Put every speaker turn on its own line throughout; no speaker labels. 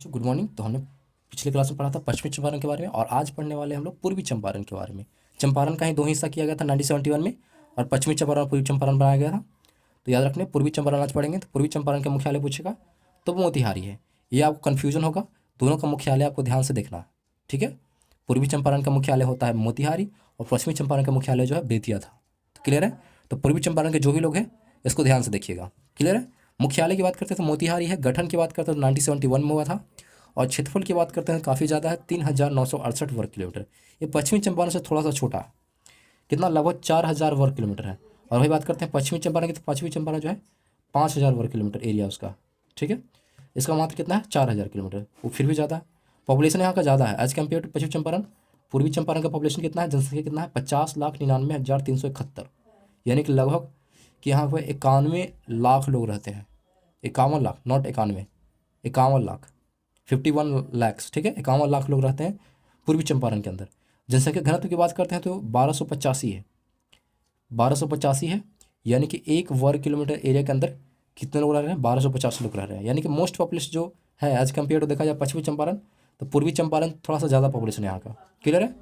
बच्चों good morning. तो हमने पिछले क्लास में पढ़ा था पश्चिमी चंपारण के बारे में और आज पढ़ने वाले हम लोग पूर्वी चंपारण के बारे में। चंपारण का ही दो हिस्सा किया गया था 1971 में और पश्चिमी चंपारण और पूर्वी चंपारण बनाया गया था। तो याद रखने पूर्वी चंपारण आज पढ़ेंगे तो पूर्वी चंपारण का मुख्यालय पूछेगा तो वो मोतिहारी है। ये आपको कन्फ्यूजन होगा, दोनों का मुख्यालय आपको ध्यान से देखना है, ठीक है। पूर्वी चंपारण का मुख्यालय होता है मोतिहारी और पश्चिमी चंपारण का मुख्यालय जो है बेतिया था। तो क्लियर है। तो पूर्वी चंपारण के जो भी लोग हैं इसको ध्यान से देखिएगा, क्लियर है। मुख्यालय की बात करते हैं तो मोतिहारी है। गठन की बात करते हैं तो 1971 में हुआ था और क्षेत्रफल की बात करते हैं काफ़ी ज़्यादा है, 3,968 वर्ग किलोमीटर। ये पश्चिमी चंपारण से थोड़ा सा छोटा है, कितना लगभग 4,000 वर्ग किलोमीटर है। और वही बात करते हैं पश्चिमी चंपारण की तो पश्चिमी चंपारण जो है 5,000 वर्ग किलोमीटर एरिया उसका, ठीक है। इसका मात्र कितना है 4,000 किलोमीटर, वो फिर भी ज़्यादा है। पॉपुलेशन यहाँ का ज़्यादा है एज कम्पेयर टू पश्चिमी चंपारण। पूर्वी चंपारण का पॉपुलेशन कितना है, जनसंख्या कितना है 50,99,371, यानी कि लगभग कि यहाँ पर 91 लाख लोग रहते हैं। 51 लाख, नॉट 91, 51 लाख, 51 लैक्स, ठीक है। 51 लाख लोग रहते हैं पूर्वी चंपारण के अंदर। जनसंख्या घनत्व की बात करते हैं तो 1285 है, 1285 है, यानी कि 1 वर्ग किलोमीटर एरिया के अंदर कितने लोग रह रहे हैं, 1250 लोग रह रहे हैं। यानी कि मोस्ट पॉपुलेशन जो है एज कम्पेयर टू देखा जाए पश्चिमी चंपारण तो पूर्वी चंपारण थोड़ा सा ज़्यादा पॉपुलेशन यहाँ का, क्लियर है।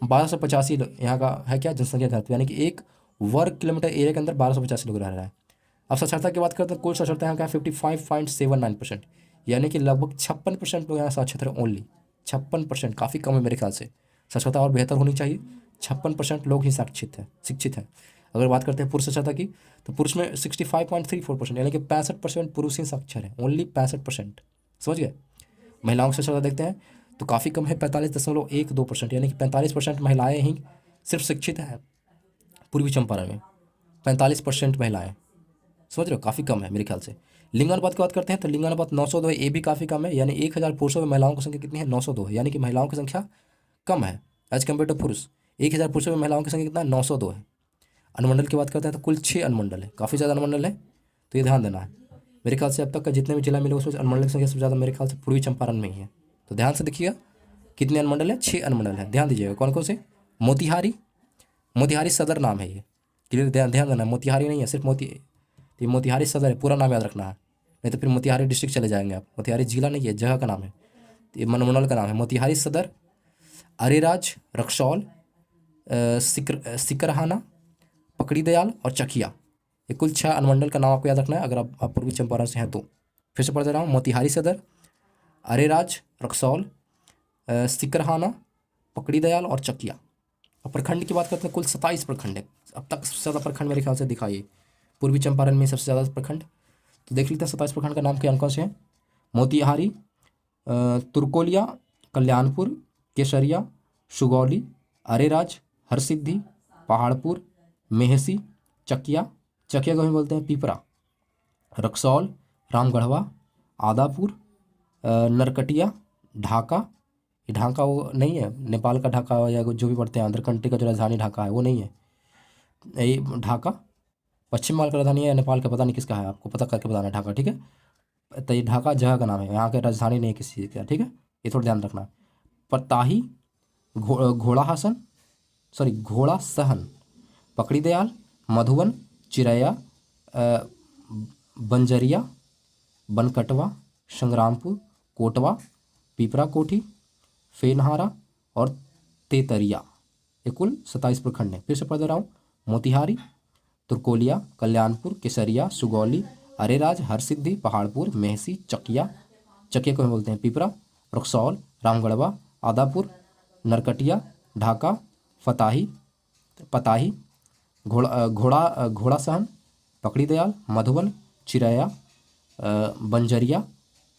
1285 यहाँ का है क्या जनसंख्या घनत्व, यानी कि 1 वर्ग किलोमीटर एरिया के अंदर 1285 लोग रह रहे हैं। अब साक्षरता की बात करते हैं, कुल साक्षरता यहाँ का 55.79%, यानी कि लगभग 56% लोग यहाँ साक्षर हैं ओनली। 56% काफ़ी कम है मेरे ख्याल से, साक्षरता और बेहतर होनी चाहिए। 56% लोग ही शिक्षित हैं। अगर बात करते हैं पुरुष साक्षरता की तो पुरुष में 65.34%, यानी कि 65% पुरुष ही साक्षर हैं, ओनली 65%, समझ गए। महिलाओं की साक्षरता देखते हैं तो काफ़ी कम है, 45.12%, यानी कि 45% महिलाएँ ही सिर्फ शिक्षित हैं पूर्वी चंपारण में। 45% महिलाएँ, समझ रहे हो, काफ़ी कम है मेरे ख्याल से। लिंगानुपात की बात करते हैं तो लिंगानुपात 902 है, ये भी काफ़ी कम है, यानी 1,000 पुरुषों में महिलाओं की संख्या कितनी है 902 है, यानी कि महिलाओं की संख्या कम है एज कम्पेयर टू पुरुष। 1,000 पुरुषों में महिलाओं की संख्या कितना है 902 है। अनुमंडल की बात करते हैं तो कुल 6 अनुमंडल है, काफ़ी ज़्यादा अनुमंडल है, तो ये ध्यान देना है। मेरे ख्याल से अब तक का जितने भी जिला मिले उसमें अनुमंडल की संख्या सबसे ज़्यादा मेरे ख्याल से पूर्वी चंपारण में ही है। तो ध्यान से देखिएगा कितने अनुमंडल है, 6 अनुमंडल है। ध्यान दीजिएगा कौन कौन से। मोतिहारी, मोतिहारी सदर नाम है ये, क्लियर, ध्यान देना है। मोतिहारी नहीं है सिर्फ ये मोतिहारी सदर है, पूरा नाम याद रखना है, नहीं तो फिर मोतिहारी डिस्ट्रिक्ट चले जाएंगे आप। मोतिहारी जिला नहीं है, जगह का नाम है, तो ये मनमंडल का नाम है। मोतिहारी सदर, अरेराज, रक्सौल, सिकरहाना, पकड़ी दयाल और चकिया, ये कुल 6 अनुमंडल का नाम आपको याद रखना है अगर आप पूर्वी चंपारण से हैं तो। फिर से पढ़ दे रहा हूँ, मोतिहारी सदर, अरेराज, रक्सौल, सिकरहाना, पकड़ी दयाल और चकिया। और प्रखंड की बात करते हैं, कुल 27 प्रखंड है। अब तक सबसे ज़्यादा प्रखंड मेरे ख्याल से दिखाइए पूर्वी चंपारण में सबसे ज़्यादा प्रखंड, तो देख लेते हैं 27 प्रखंड का नाम क्या कौन से हैं। मोतिहारी, तुर्कोलिया, कल्याणपुर, केसरिया, सुगौली, अरेराज, हरसिद्धि, पहाड़पुर, मेहसी, चकिया, चकिया को हम बोलते हैं पिपरा, रक्सौल, रामगढ़वा, आदापुर, नरकटिया, ढाका। ये ढाका वो नहीं है नेपाल का ढाका या जो भी पढ़ते हैं आंध्र कंट्री का जो राजधानी ढाका है वो नहीं है, ये ढाका पश्चिम बंगाल का राजधानी है, नेपाल का पता नहीं किसका है, आपको पता करके बताना है ढाका, ठीक है। तो ये ढाका जगह का नाम है, यहाँ की राजधानी नहीं है किसी चीज़ का, ठीक है, ये थोड़ा ध्यान रखना। पताही, घोड़ा सहन, पकड़ी दयाल, मधुबन, चिरैया, बंजरिया, बनकटवा, संग्रामपुर, कोटवा, पिपरा कोठी, फेनहारा और तेतरिया, ये कुल 27 प्रखंड है। फिर से पढ़ दे रहा हूँ, मोतिहारी, तुर्कोलिया, कल्याणपुर, केसरिया, सुगौली, अरेराज, हरसिद्धि, पहाड़पुर, मेहसी, चकिया, चकिया को हम बोलते हैं पिपरा, रक्सौल, रामगढ़वा, आदापुर, नरकटिया, ढाका, पताही, घोड़ा सहन, पकड़ी दयाल, मधुबन, चिरैया, बंजरिया,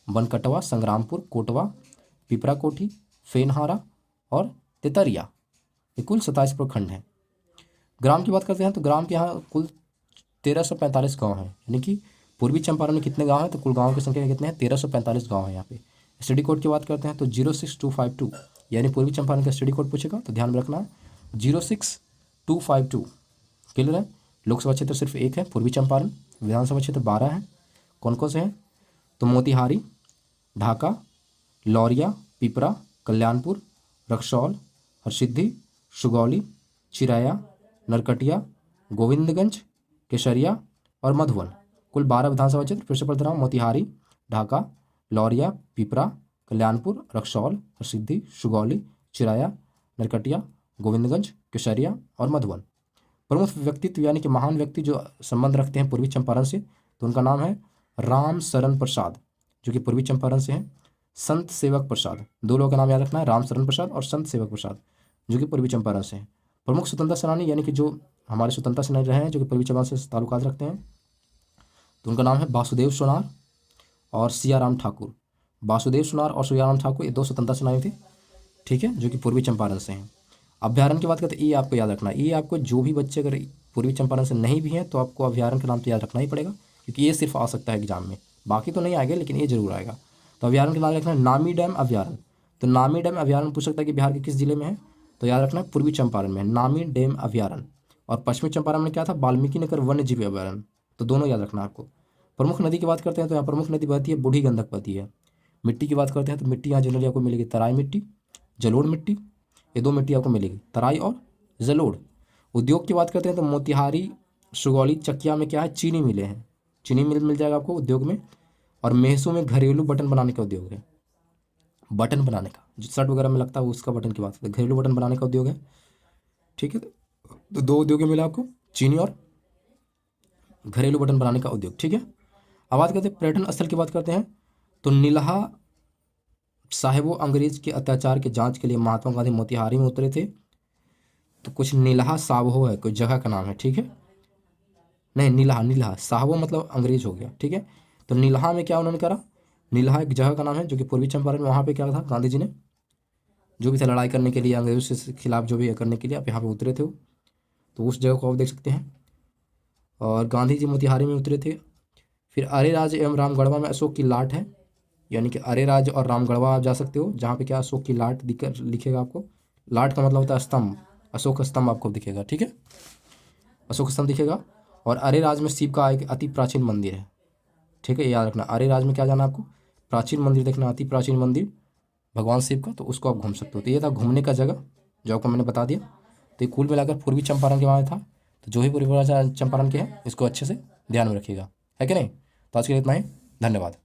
बनकटवा, संग्रामपुर, कोटवा, पिपरा कोठी, फेनहारा और तेतरिया, ये कुल 27 प्रखंड हैं। ग्राम की बात करते हैं तो ग्राम के यहाँ कुल 1345 गाँव हैं, यानी कि पूर्वी चंपारण में कितने गांव हैं तो कुल गाँव की संख्या कितने हैं 1345 गाँव हैं यहाँ पे। स्टडी कोड की बात करते हैं तो 06252, यानी पूर्वी चंपारण का स्टडी कोड पूछेगा तो ध्यान में रखना है 06252, क्लियर है। लोकसभा क्षेत्र सिर्फ एक है पूर्वी चंपारण, विधानसभा क्षेत्र 12 हैं। कौन कौन से हैं तो मोतिहारी, ढाका, लौरिया, पिपरा, कल्याणपुर, रक्सौल, हरसिद्धि, सुगौली, चिरैया, नरकटिया, गोविंदगंज, केसरिया और मधुबन, कुल 12 विधानसभा क्षेत्र। फिर से पढ़ रहा हूँ, मोतिहारी, ढाका, लौरिया, पिपरा, कल्याणपुर, रक्सौल, हरसिद्धि, सुगौली, चिराया, नरकटिया, गोविंदगंज, केसरिया और मधुबन। प्रमुख व्यक्तित्व यानी कि महान व्यक्ति जो संबंध रखते हैं पूर्वी चंपारण से, तो उनका नाम है राम शरण प्रसाद, जो कि पूर्वी चंपारण से हैं। संत सेवक प्रसाद, दो लोगों का नाम याद रखना है, राम शरण प्रसाद और संत सेवक प्रसाद, जो कि पूर्वी चंपारण से हैं। प्रमुख स्वतंत्रता सेनानी यानी कि जो हमारे स्वतंत्रता सेनानी रहे हैं, जो कि पूर्वी चंपारण से ताल्लुकात रखते हैं, तो उनका नाम है वासुदेव सोनार और सियाराम ठाकुर। वासुदेव सोनार और सियाराम ठाकुर ये दो स्वतंत्रता सेनानी थे, ठीक है, जो कि पूर्वी चंपारण से हैं। अभ्यारण्य की बात करते हैं, ये आपको याद रखना है। ये आपको जो भी बच्चे अगर पूर्वी चंपारण से नहीं भी हैं तो आपको अभ्यारण्य का नाम तो याद रखना ही पड़ेगा, क्योंकि ये सिर्फ आ सकता है एग्जाम में, बाकी तो नहीं आएगा लेकिन ये जरूर आएगा। तो अभ्यारण्य का नाम रखना है नामी डैम अभ्यारण्य। तो नामी डैम अभ्यारण्य पूछ सकता है कि बिहार के किस जिले में है, तो याद रखना है पूर्वी चंपारण में नामी डैम अभ्यारण्य। और पश्चिमी चंपारण में क्या था, वाल्मीकि नगर वन्य जीव अभ्यारण्य। तो दोनों याद रखना आपको। प्रमुख नदी की बात करते हैं तो यहाँ प्रमुख नदी बहती है बूढ़ी गंडक बहती है। मिट्टी की बात करते हैं तो मिट्टी यहाँ जनरली आपको मिलेगी तराई मिट्टी, जलोढ़ मिट्टी, ये दो मिट्टी आपको मिलेगी, तराई और जलोढ़। उद्योग की बात करते हैं तो मोतिहारी, सुगौली, चकिया में क्या है, चीनी मिले हैं, चीनी मिल मिल जाएगा आपको उद्योग में। और मेहसू में घरेलू बटन बनाने का उद्योग है, बटन बनाने का जो शर्ट वगैरह में लगता है उसका बटन की बात करते हैं, घरेलू बटन बनाने का उद्योग है, ठीक है। तो दो उद्योग मिला आपको, चीनी और घरेलू बटन बनाने का उद्योग, ठीक है। अब बात करते हैं पर्यटन स्थल की बात करते हैं तो नीलहा साहेबो अंग्रेज के अत्याचार के जांच के लिए महात्मा गांधी मोतिहारी में उतरे थे। तो कुछ नीलहा साहबो है, कोई जगह का नाम है, ठीक है। नहीं, नीलहा, नीलहा साहबो मतलब अंग्रेज हो गया, ठीक है। तो नीलहा में क्या उन्होंने करा, नीलहा एक जगह का नाम है जो कि पूर्वी चंपारण में, वहाँ पे क्या था, गांधी जी ने जो भी था लड़ाई करने के लिए, अंग्रेजों से खिलाफ जो भी करने के लिए आप यहाँ पे उतरे थे वो, तो उस जगह को आप देख सकते हैं। और गांधी जी मोतिहारी में उतरे थे। फिर अरेराज एवं रामगढ़वा में अशोक की लाट है, यानी कि अरेराज और रामगढ़वा आप जा सकते हो, जहाँ पे क्या अशोक की लाट लिखेगा आपको। लाट का मतलब होता है स्तंभ, अशोक स्तंभ आपको दिखेगा, ठीक है, अशोक स्तंभ दिखेगा। और अरेराज में शिव का एक अति प्राचीन मंदिर है, ठीक है, याद रखना। अरेराज में क्या जाना आपको, प्राचीन मंदिर देखना, अति प्राचीन मंदिर भगवान शिव का, तो उसको आप घूम सकते हो। तो ये था घूमने का जगह जो आपको मैंने बता दिया। तो ये कुल मिलाकर पूर्वी चंपारण के बारे में था। तो जो भी पूर्वी चंपारण के हैं इसको अच्छे से ध्यान में रखिएगा, है कि नहीं। तो आज के लिए इतना ही, धन्यवाद।